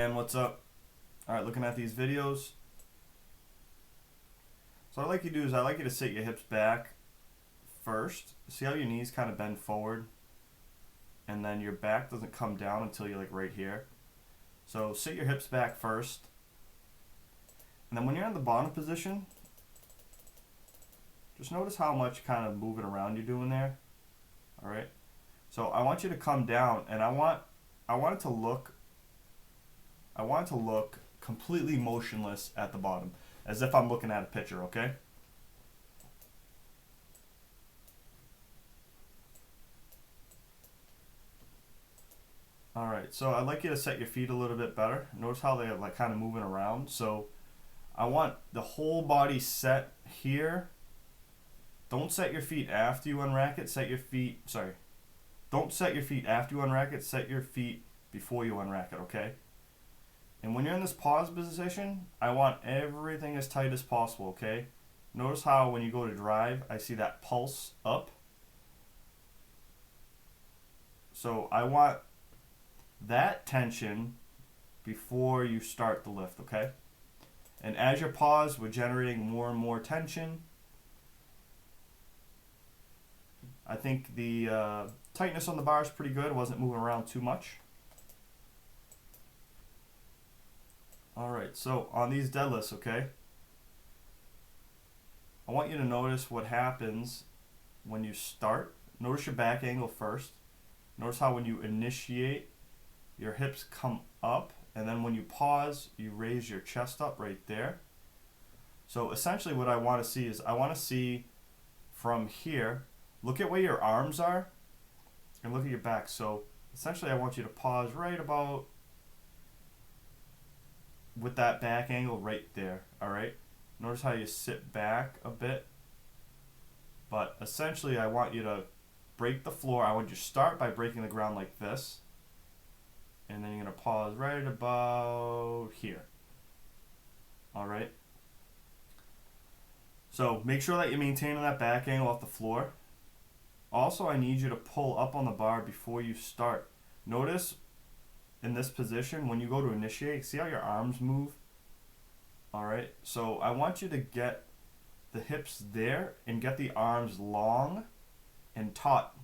again, what's up? Alright, looking at these videos. So what I like you to do is I like you to sit your hips back first. See how your knees kind of bend forward? And then your back doesn't come down until you're like right here. So sit your hips back first. And then when you're in the bottom position, just notice how much kind of moving around you're doing there. Alright? So I want you to come down, and I want it to look completely motionless at the bottom, as if I'm looking at a picture, okay? Alright, so I'd like you to set your feet a little bit better. Notice how they're like kind of moving around. So I want the whole body set here. Don't set your feet after you unrack it. Don't set your feet after you unrack it. Set your feet before you unrack it, okay? And when you're in this pause position, I want everything as tight as possible, okay? Notice how when you go to drive, I see that pulse up. So I want that tension before you start the lift, okay? And as you pause, we're generating more and more tension. I think the tightness on the bar is pretty good. It wasn't moving around too much. Alright, so on these deadlifts, okay, I want you to notice what happens when you start. Notice your back angle first. Notice how when you initiate, your hips come up, and then when you pause, you raise your chest up right there. So essentially what I want to see is, I want to see from here, look at where your arms are, and look at your back. So essentially I want you to pause right about with that back angle right there, alright? Notice how you sit back a bit, but essentially I want you to break the floor. I want you to start by breaking the ground like this, and then you're going to pause right about here, alright? So make sure that you're maintaining that back angle off the floor. Also, I need you to pull up on the bar before you start. Notice in this position, when you go to initiate, see how your arms move? Alright, so I want you to get the hips there and get the arms long and taut,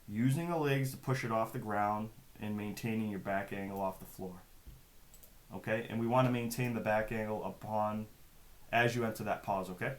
using the legs to push it off the ground and maintaining your back angle off the floor. Okay, and we want to maintain the back angle upon as you enter that pause, okay?